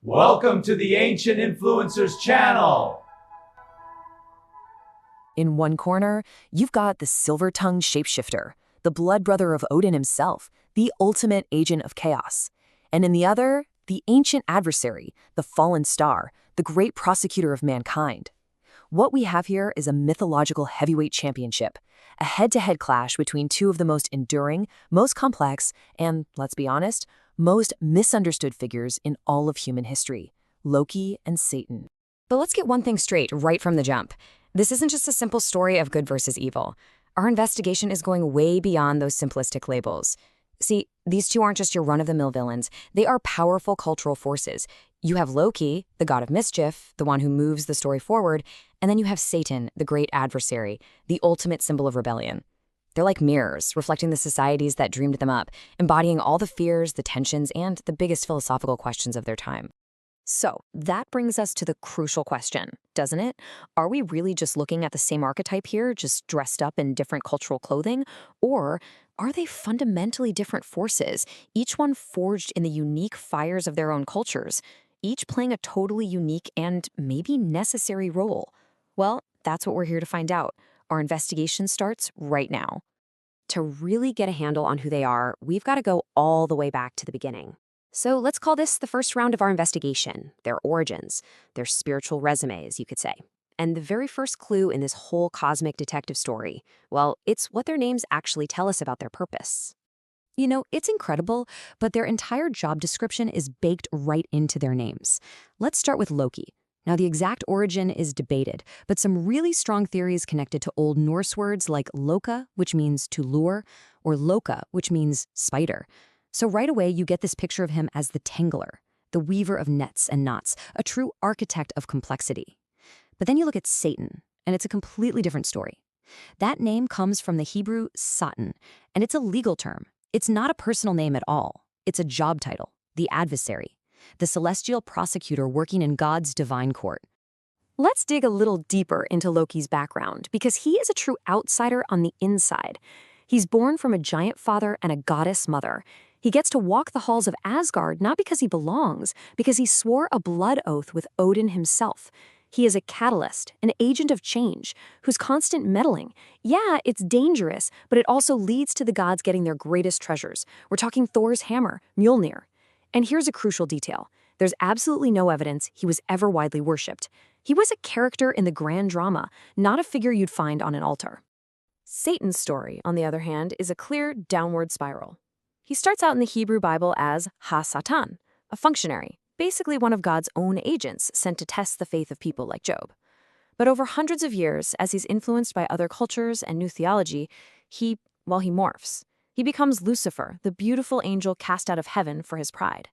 Welcome to the Ancient Influencers channel. In one corner, you've got the silver-tongued shapeshifter, the blood brother of Odin himself, the ultimate agent of chaos. And in the other, the ancient adversary, the fallen star, the great prosecutor of mankind. What we have here is a mythological heavyweight championship, a head-to-head clash between two of the most enduring, most complex, and, let's be honest, most misunderstood figures in all of human history, Loki and Satan. But let's get one thing straight right from the jump. This isn't just a simple story of good versus evil. Our investigation is going way beyond those simplistic labels. See, these two aren't just your run-of-the-mill villains. They are powerful cultural forces. You have Loki, the god of mischief, the one who moves the story forward, and then you have Satan, the great adversary, the ultimate symbol of rebellion. They're like mirrors, reflecting the societies that dreamed them up, embodying all the fears, the tensions, and the biggest philosophical questions of their time. So that brings us to the crucial question, doesn't it? Are we really just looking at the same archetype here, just dressed up in different cultural clothing? Or are they fundamentally different forces, each one forged in the unique fires of their own cultures, each playing a totally unique and maybe necessary role? Well, that's what we're here to find out. Our investigation starts right now. To really get a handle on who they are, we've got to go all the way back to the beginning. So let's call this the first round of our investigation, their origins, their spiritual resumes, you could say. And the very first clue in this whole cosmic detective story, well, it's what their names actually tell us about their purpose. You know, it's incredible, but their entire job description is baked right into their names. Let's start with Loki. Now, the exact origin is debated, but some really strong theories connected to Old Norse words like loka, which means to lure, or loka, which means spider. So right away, you get this picture of him as the tangler, the weaver of nets and knots, a true architect of complexity. But then you look at Satan, and it's a completely different story. That name comes from the Hebrew Satan, and it's a legal term. It's not a personal name at all. It's a job title, the adversary, the celestial prosecutor working in God's divine court. Let's dig a little deeper into Loki's background, because he is a true outsider on the inside. He's born from a giant father and a goddess mother. He gets to walk the halls of Asgard not because he belongs, because he swore a blood oath with Odin himself. He is a catalyst, an agent of change, who's constant meddling. Yeah, it's dangerous, but it also leads to the gods getting their greatest treasures. We're talking Thor's hammer, Mjolnir. And here's a crucial detail. There's absolutely no evidence he was ever widely worshipped. He was a character in the grand drama, not a figure you'd find on an altar. Satan's story, on the other hand, is a clear downward spiral. He starts out in the Hebrew Bible as Ha-Satan, a functionary, basically one of God's own agents sent to test the faith of people like Job. But over hundreds of years, as he's influenced by other cultures and new theology, he morphs. He becomes Lucifer, the beautiful angel cast out of heaven for his pride.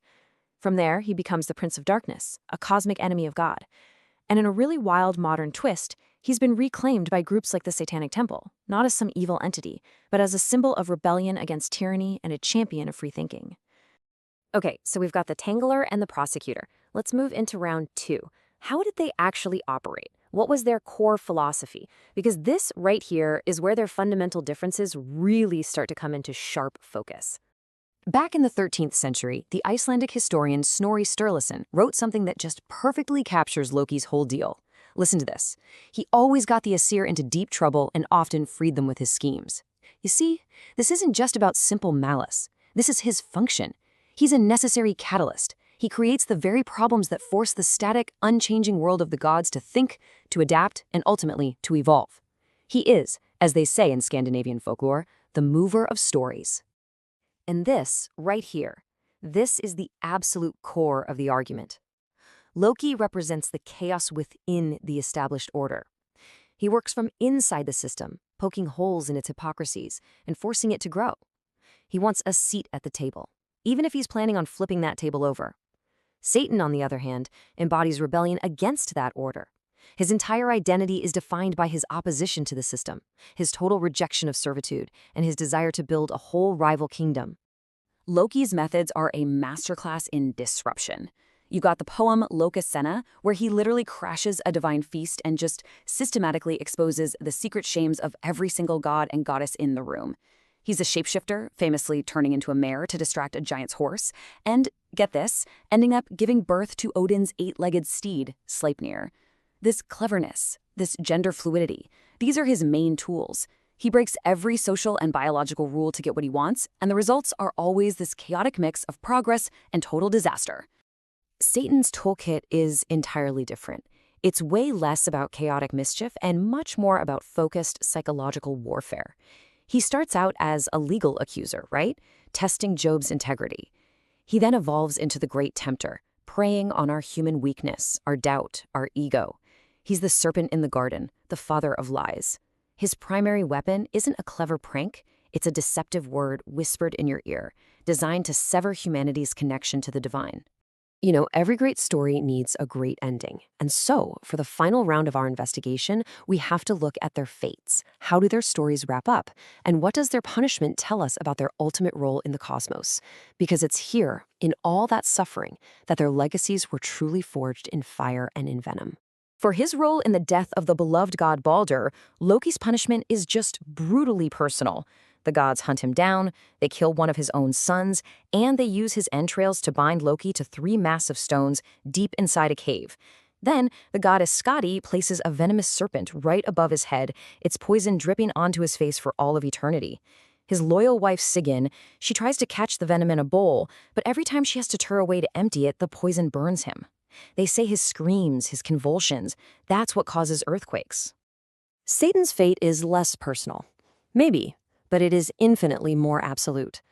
From there, he becomes the Prince of Darkness, a cosmic enemy of God. And in a really wild modern twist, he's been reclaimed by groups like the Satanic Temple, not as some evil entity, but as a symbol of rebellion against tyranny and a champion of free thinking. Okay, so we've got the Tangler and the Prosecutor. Let's move into round 2. How did they actually operate? What was their core philosophy? Because this right here is where their fundamental differences really start to come into sharp focus. Back in the 13th century, the Icelandic historian Snorri Sturluson wrote something that just perfectly captures Loki's whole deal. Listen to this. He always got the Aesir into deep trouble and often freed them with his schemes. You see, this isn't just about simple malice. This is his function. He's a necessary catalyst. He creates the very problems that force the static, unchanging world of the gods to think, to adapt, and ultimately to evolve. He is, as they say in Scandinavian folklore, the mover of stories. And this, right here, this is the absolute core of the argument. Loki represents the chaos within the established order. He works from inside the system, poking holes in its hypocrisies and forcing it to grow. He wants a seat at the table, even if he's planning on flipping that table over. Satan, on the other hand, embodies rebellion against that order. His entire identity is defined by his opposition to the system, his total rejection of servitude, and his desire to build a whole rival kingdom. Loki's methods are a masterclass in disruption. You got the poem Lokasenna, where he literally crashes a divine feast and just systematically exposes the secret shames of every single god and goddess in the room. He's a shapeshifter, famously turning into a mare to distract a giant's horse, and, get this, ending up giving birth to Odin's eight-legged steed, Sleipnir. This cleverness, this gender fluidity, these are his main tools. He breaks every social and biological rule to get what he wants, and the results are always this chaotic mix of progress and total disaster. Satan's toolkit is entirely different. It's way less about chaotic mischief and much more about focused psychological warfare. He starts out as a legal accuser, right? Testing Job's integrity. He then evolves into the great tempter, preying on our human weakness, our doubt, our ego. He's the serpent in the garden, the father of lies. His primary weapon isn't a clever prank, it's a deceptive word whispered in your ear, designed to sever humanity's connection to the divine. You know, every great story needs a great ending. And so, for the final round of our investigation, we have to look at their fates. How do their stories wrap up? And what does their punishment tell us about their ultimate role in the cosmos? Because it's here, in all that suffering, that their legacies were truly forged in fire and in venom. For his role in the death of the beloved god Baldur, Loki's punishment is just brutally personal. The gods hunt him down, they kill one of his own sons, and they use his entrails to bind Loki to 3 massive stones deep inside a cave. Then, the goddess Skadi places a venomous serpent right above his head, its poison dripping onto his face for all of eternity. His loyal wife Sigyn, she tries to catch the venom in a bowl, but every time she has to turn away to empty it, the poison burns him. They say his screams, his convulsions, that's what causes earthquakes. Satan's fate is less personal. Maybe, but it is infinitely more absolute.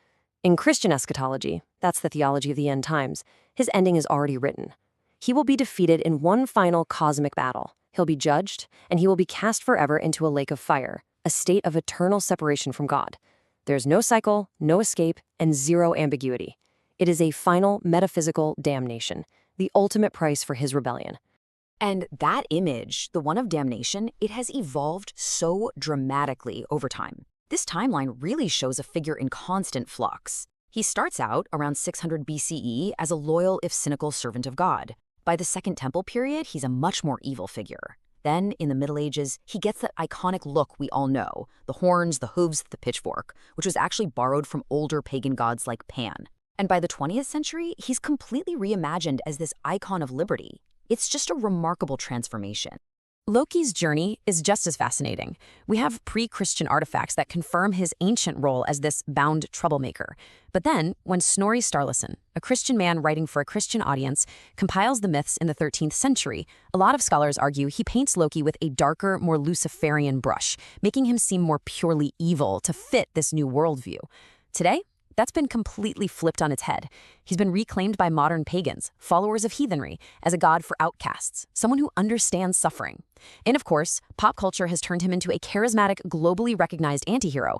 In Christian eschatology, that's the theology of the end times, his ending is already written. He will be defeated in one final cosmic battle. He'll be judged, and he will be cast forever into a lake of fire, a state of eternal separation from God. There's no cycle, no escape, and zero ambiguity. It is a final metaphysical damnation, the ultimate price for his rebellion. And that image, the one of damnation, it has evolved so dramatically over time. This timeline really shows a figure in constant flux. He starts out around 600 BCE as a loyal if cynical servant of God. By the Second Temple period, he's a much more evil figure. Then, in the Middle Ages, he gets that iconic look we all know, the horns, the hooves, the pitchfork, which was actually borrowed from older pagan gods like Pan. And by the 20th century, he's completely reimagined as this icon of liberty. It's just a remarkable transformation. Loki's journey is just as fascinating. We have pre-Christian artifacts that confirm his ancient role as this bound troublemaker. But then, when Snorri Sturluson, a Christian man writing for a Christian audience, compiles the myths in the 13th century, a lot of scholars argue he paints Loki with a darker, more Luciferian brush, making him seem more purely evil to fit this new worldview. Today, that's been completely flipped on its head. He's been reclaimed by modern pagans, followers of heathenry, as a god for outcasts, someone who understands suffering. And of course, pop culture has turned him into a charismatic, globally recognized antihero.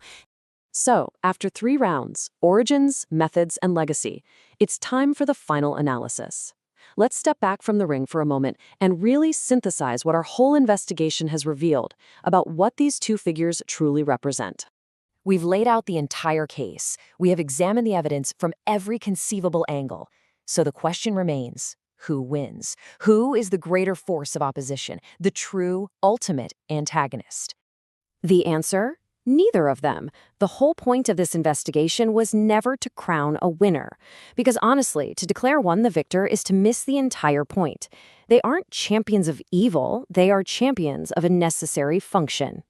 So, after 3 rounds, origins, methods, and legacy, it's time for the final analysis. Let's step back from the ring for a moment and really synthesize what our whole investigation has revealed about what these 2 figures truly represent. We've laid out the entire case. We have examined the evidence from every conceivable angle. So the question remains, who wins? Who is the greater force of opposition, the true, ultimate antagonist? The answer? Neither of them. The whole point of this investigation was never to crown a winner. Because honestly, to declare one the victor is to miss the entire point. They aren't champions of evil, they are champions of a necessary function.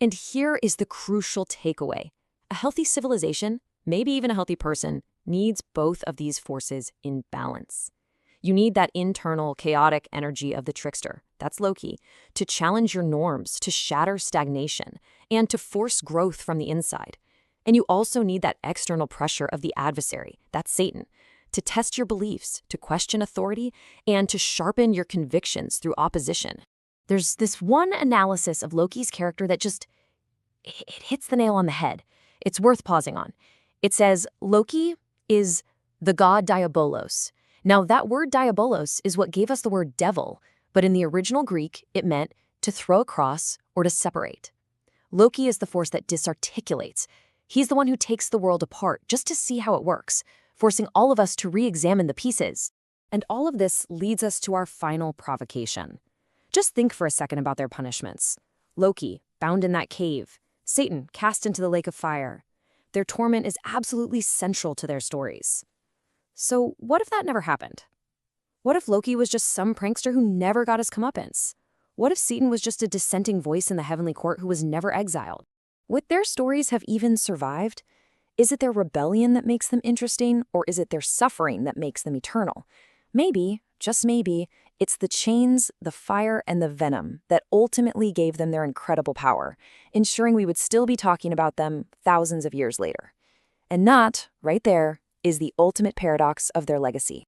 And here is the crucial takeaway. A healthy civilization, maybe even a healthy person, needs both of these forces in balance. You need that internal, chaotic energy of the trickster, that's Loki, to challenge your norms, to shatter stagnation, and to force growth from the inside. And you also need that external pressure of the adversary, that's Satan, to test your beliefs, to question authority, and to sharpen your convictions through opposition. There's this one analysis of Loki's character that it hits the nail on the head. It's worth pausing on. It says, Loki is the god Diabolos. Now, that word Diabolos is what gave us the word devil, but in the original Greek, it meant to throw across or to separate. Loki is the force that disarticulates. He's the one who takes the world apart just to see how it works, forcing all of us to re-examine the pieces. And all of this leads us to our final provocation. Just think for a second about their punishments. Loki, bound in that cave. Satan, cast into the lake of fire. Their torment is absolutely central to their stories. So what if that never happened? What if Loki was just some prankster who never got his comeuppance? What if Satan was just a dissenting voice in the heavenly court who was never exiled? Would their stories have even survived? Is it their rebellion that makes them interesting, or is it their suffering that makes them eternal? Maybe, just maybe, it's the chains, the fire, and the venom that ultimately gave them their incredible power, ensuring we would still be talking about them thousands of years later. And that, right there, is the ultimate paradox of their legacy.